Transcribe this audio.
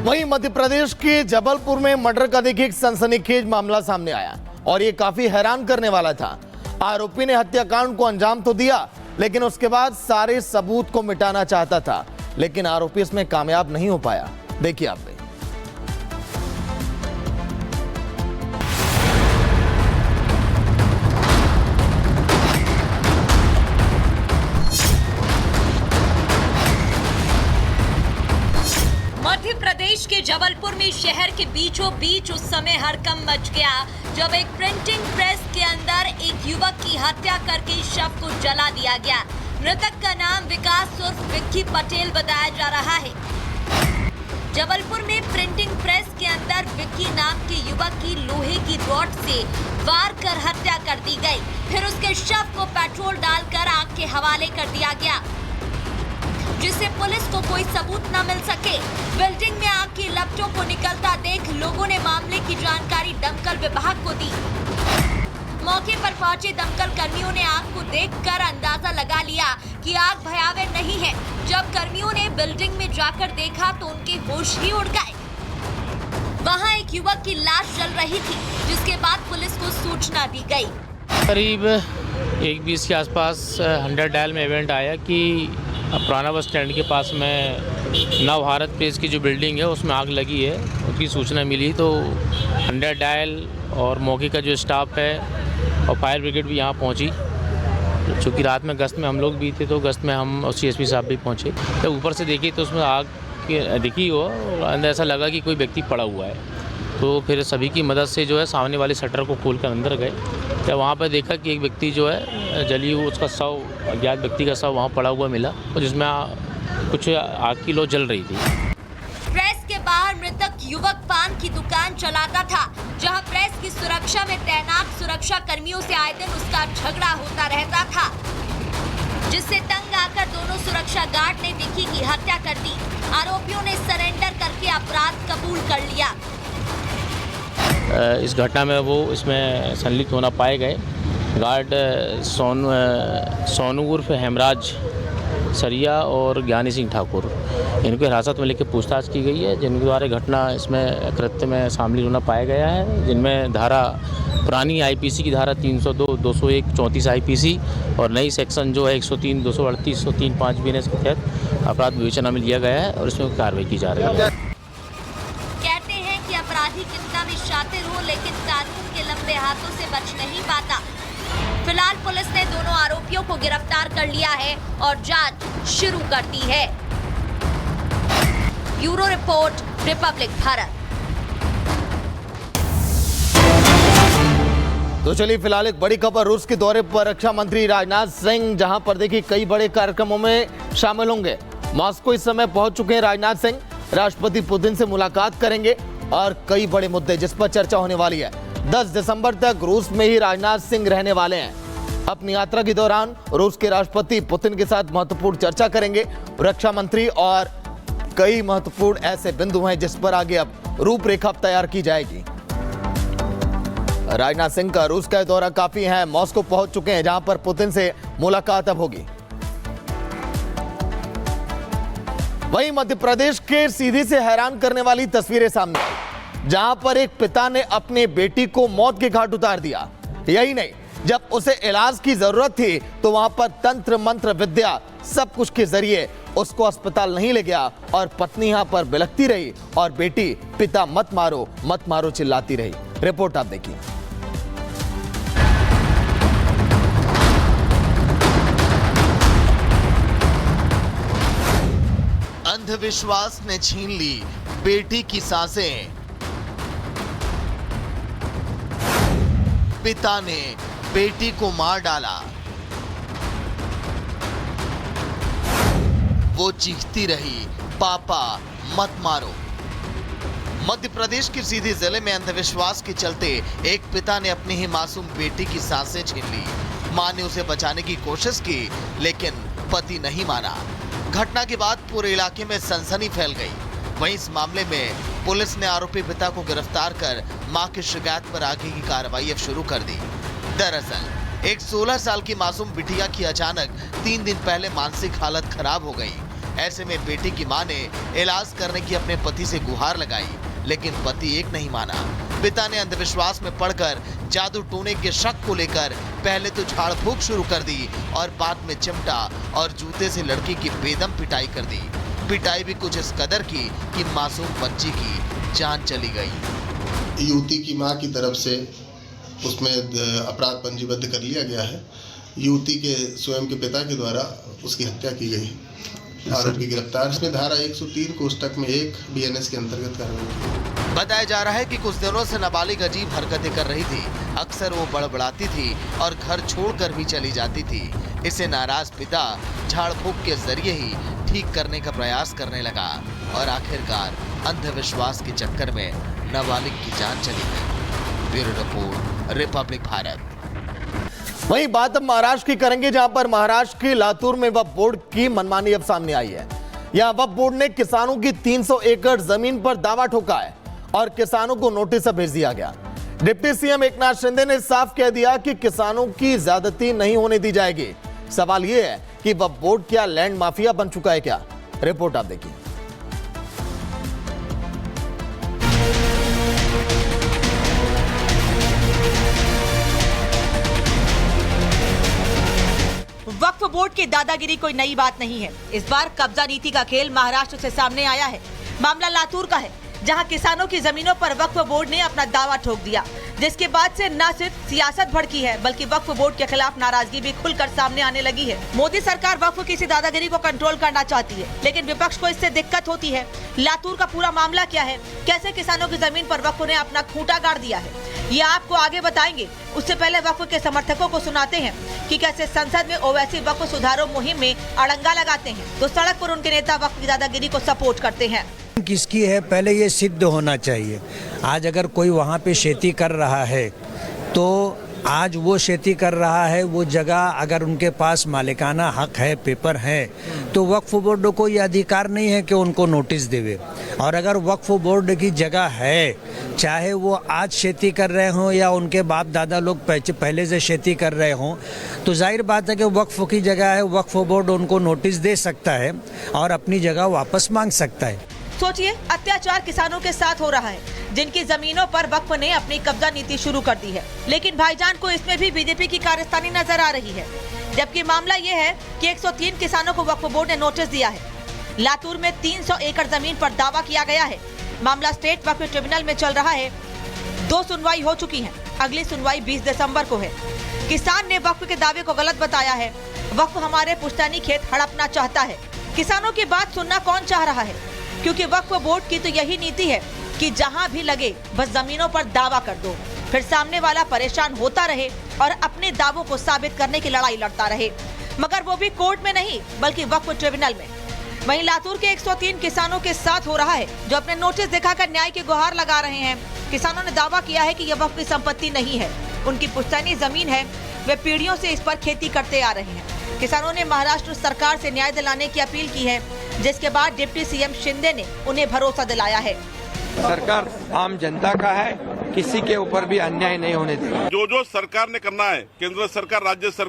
वहीं मध्य प्रदेश के जबलपुर में मर्डर का देखिए एक सनसनीखेज मामला सामने आया और ये काफी हैरान करने वाला था। आरोपी ने हत्याकांड को अंजाम तो दिया, लेकिन उसके बाद सारे सबूत को मिटाना चाहता था, लेकिन आरोपी इसमें कामयाब नहीं हो पाया। देखिए आप भी। मध्य प्रदेश के जबलपुर में शहर के बीचों बीच उस समय हड़कंप मच गया जब एक प्रिंटिंग प्रेस के अंदर एक युवक की हत्या करके शव को जला दिया गया। मृतक का नाम विकास उर्फ विक्की पटेल बताया जा रहा है। जबलपुर में प्रिंटिंग प्रेस के अंदर विक्की नाम के युवक की लोहे की रॉड से वार कर हत्या कर दी गई। फिर उसके शव को पेट्रोल डालकर आग के हवाले कर दिया गया, जिससे पुलिस को कोई सबूत न मिल सके। बिल्डिंग में आग की लपटों को निकलता देख लोगों ने मामले की जानकारी दमकल विभाग को दी। मौके पर पहुंचे दमकल कर्मियों ने आग को देखकर अंदाजा लगा लिया कि आग भयावह नहीं है। जब कर्मियों ने बिल्डिंग में जाकर देखा तो उनके होश ही उड़ गए। वहां एक युवक की लाश जल रही थी, जिसके बाद पुलिस को सूचना दी गई। करीब 1:20 के आसपास 100 डायल में इवेंट आया कि पुराना बस स्टैंड के पास में नव भारत प्रेस की जो बिल्डिंग है उसमें आग लगी है। उसकी सूचना मिली तो 100 डायल और मौके का जो स्टाफ है और फायर ब्रिगेड भी यहाँ पहुँची। चूँकि रात में गश्त में हम लोग भी थे तो गश्त में हम और CSP साहब भी पहुँचे। तो ऊपर से देखी तो उसमें आग दिखी हो और अंदर ऐसा लगा कि कोई व्यक्ति पड़ा हुआ है। तो फिर सभी की मदद से जो है सामने वाले शटर को खोल कर अंदर गए। तो वहाँ पर देखा कि एक व्यक्ति जो है जली हुई, उसका शव, अज्ञात व्यक्ति का शव वहाँ पड़ा हुआ मिला और जिसमें कुछ आग की लौ जल रही थी। प्रेस के बाहर मृतक युवक पान की दुकान चलाता था, जहां प्रेस की सुरक्षा में तैनात सुरक्षा कर्मियों से आए दिन उसका झगड़ा होता रहता था, जिससे तंग आकर दोनों सुरक्षा गार्ड ने विक्की की हत्या कर दी। आरोपियों ने सरेंडर करके अपराध कबूल कर लिया। इस घटना में वो इसमें संलिप्त होना पाए गए। गार्ड सोनू उर्फ हेमराज सरिया और ज्ञानी सिंह ठाकुर, इनको हिरासत में लेकर पूछताछ की गई है, जिनके द्वारा घटना इसमें कृत्य में शामिल होना पाया गया है। जिनमें धारा पुरानी IPC की धारा 302, 201, 34 IPC और नई सेक्शन जो है 103, 238, 103, 5 BNS के तहत अपराध विवेचना में लिया गया है और इसमें कार्रवाई की जा रही है। कहते हैं कि अपराधी कितना भी शातिर हो, लेकिन कानून के लंबे हाथों से बच नहीं पाता। फिलहाल पुलिस ने दोनों आरोपियों को गिरफ्तार कर लिया है और जांच शुरू कर दी है। Bureau report, Republic Bharat. तो चलिए फिलहाल एक बड़ी खबर, रूस के दौरे पर रक्षा मंत्री राजनाथ सिंह, जहां पर देखिए कई बड़े कार्यक्रमों में शामिल होंगे। मॉस्को इस समय पहुंच चुके हैं राजनाथ सिंह। राष्ट्रपति पुतिन से मुलाकात करेंगे और कई बड़े मुद्दे जिस पर चर्चा होने वाली है। 10 दिसंबर तक रूस में ही राजनाथ सिंह रहने वाले हैं। अपनी यात्रा के दौरान रूस के राष्ट्रपति पुतिन के साथ महत्वपूर्ण चर्चा करेंगे रक्षा मंत्री, और कई महत्वपूर्ण ऐसे बिंदु हैं जिस पर आगे अब रूपरेखा तैयार की जाएगी। राजनाथ सिंह का रूस का दौरा काफी है, मॉस्को पहुंच चुके हैं जहां पर पुतिन से मुलाकात अब होगी। वहीं मध्य प्रदेश के सीधी से हैरान करने वाली तस्वीरें सामने आई, जहां पर एक पिता ने अपने बेटी को मौत के घाट उतार दिया। यही नहीं, जब उसे इलाज की जरूरत थी तो वहां पर तंत्र मंत्र विद्या सब कुछ के जरिए उसको अस्पताल नहीं ले गया और पत्नी यहां पर बिलखती रही और बेटी पिता मत मारो चिल्लाती रही। रिपोर्ट आप देखिए। अंधविश्वास ने छीन ली बेटी की सांसें। पिता ने बेटी को मार डाला। वो चीखती रही, पापा मत मारो। मध्य प्रदेश के सीधी जिले में अंधविश्वास के चलते एक पिता ने अपनी ही मासूम बेटी की सांसें छीन ली। मां ने उसे बचाने की कोशिश की, लेकिन पति नहीं माना। घटना के बाद पूरे इलाके में सनसनी फैल गई। वहीं इस मामले में पुलिस ने आरोपी पिता को गिरफ्तार कर मां की शिकायत पर आगे की कार्रवाई अब शुरू कर दी। दरअसल एक 16 साल की मासूम बिटिया की अचानक 3 दिन पहले मानसिक हालत खराब हो गई। ऐसे में बेटी की मां ने इलाज करने की अपने पति से गुहार लगाई, लेकिन पति एक नहीं माना। पिता ने अंधविश्वास में पड़कर जादू टोने के शक को लेकर पहले तो झाड़ फूंक शुरू कर दी और बाद में चिमटा और जूते से लड़की की बेदम पिटाई कर दी। पिटाई भी कुछ इस कदर की कि मासूम बच्ची की जान चली गई। युवती की मां की तरफ से उसमें अपराध पंजीबद्ध कर लिया गया है। युवती के स्वयं के पिता के द्वारा उसकी हत्या की गई। आरोपी गिरफ्तार। इसमें धारा 103 कोष्टक में 1 BNS के अंतर्गत कार्रवाई। बताया जा रहा है कि कुछ दिनों से नाबालिग अजीब हरकतें कर रही थी। अक्सर वो बड़बड़ाती थी और घर छोड़कर भी चली जाती थी। इसे नाराज पिता झाड़ फूंक के जरिए ही ठीक करने का प्रयास करने लगा और आखिरकार अंधविश्वास के चक्कर में नाबालिग की जान चली गई। Bureau report, Republic Bharat. वहीं बात अब महाराष्ट्र की करेंगे, जहां पर महाराष्ट्र के लातूर में वक्फ बोर्ड की मनमानी अब सामने आई है। यहां वक्फ बोर्ड ने किसानों की 300 एकड़ जमीन पर दावा ठोका है और किसानों को नोटिस भेज दिया गया। डिप्टी सीएम एकनाथ शिंदे ने साफ कह दिया कि किसानों की ज्यादती नहीं होने दी जाएगी। सवाल यह है कि वक्फ बोर्ड क्या लैंड माफिया बन चुका है क्या? रिपोर्ट आप देखिए। वक्फ बोर्ड की दादागिरी कोई नई बात नहीं है। इस बार कब्जा नीति का खेल महाराष्ट्र से सामने आया है। मामला लातूर का है, जहां किसानों की जमीनों पर वक्फ बोर्ड ने अपना दावा ठोक दिया, जिसके बाद से न सिर्फ सियासत भड़की है बल्कि वक्फ बोर्ड के खिलाफ नाराजगी भी खुलकर सामने आने लगी है। मोदी सरकार वक्फ की दादागिरी को कंट्रोल करना चाहती है, लेकिन विपक्ष को इससे दिक्कत होती है। लातूर का पूरा मामला क्या है, कैसे किसानों की जमीन पर वक्फ ने अपना खूंटा गाड़ दिया है, ये आपको आगे बताएंगे। उससे पहले वक्फ के समर्थकों को सुनाते हैं कि कैसे संसद में ओवैसी वक्फ सुधारों मुहिम में अड़ंगा लगाते हैं तो सड़क पर उनके नेता वक्फ की दादागिरी को सपोर्ट करते हैं। किसकी है पहले ये सिद्ध होना चाहिए। आज अगर कोई वहाँ पे खेती कर रहा है तो आज वो खेती कर रहा है, वो जगह अगर उनके पास मालिकाना हक है, पेपर है, तो वक्फ बोर्ड को ये अधिकार नहीं है कि उनको नोटिस देवे। और अगर वक्फ बोर्ड की जगह है, चाहे वो आज खेती कर रहे हों या उनके बाप दादा लोग पहले से खेती कर रहे हों, तो जाहिर बात है कि वक्फ की जगह है, वक्फ बोर्ड उनको नोटिस दे सकता है और अपनी जगह वापस मांग सकता है। सोचिए, अत्याचार किसानों के साथ हो रहा है, जिनकी जमीनों पर वक्फ ने अपनी कब्जा नीति शुरू कर दी है। लेकिन भाईजान को इसमें भी बीजेपी की कारस्तानी नजर आ रही है। जबकि मामला ये है कि 103 किसानों को वक्फ बोर्ड ने नोटिस दिया है। लातूर में 300 एकड़ जमीन पर दावा किया गया है। मामला स्टेट वक्फ ट्रिब्यूनल में चल रहा है। 2 सुनवाई हो चुकी है, अगली सुनवाई 20 दिसंबर को है। किसान ने वक्फ के दावे को गलत बताया है। वक्फ हमारे पुश्तैनी खेत हड़पना चाहता है। किसानों की बात सुनना कौन चाह रहा है, क्योंकि वक्फ बोर्ड की तो यही नीति है कि जहां भी लगे बस जमीनों पर दावा कर दो, फिर सामने वाला परेशान होता रहे और अपने दावों को साबित करने की लड़ाई लड़ता रहे, मगर वो भी कोर्ट में नहीं बल्कि वक्फ ट्रिब्यूनल में। वहीं लातूर के 103 किसानों के साथ हो रहा है, जो अपने नोटिस दिखाकर न्याय की गुहार लगा रहे हैं। किसानों ने दावा किया है कि यह वक्फ की संपत्ति नहीं है, उनकी पुश्तैनी जमीन है, वे पीढ़ियों से इस पर खेती करते आ रहे हैं। किसानों ने महाराष्ट्र सरकार से न्याय दिलाने की अपील की है, जिसके बाद डिप्टी सीएम शिंदे ने उन्हें भरोसा दिलाया है। सरकार आम जनता का है, किसी के ऊपर भी अन्याय नहीं होने देगी। जो सरकार ने करना है, केंद्र सरकार, राज्य सरकार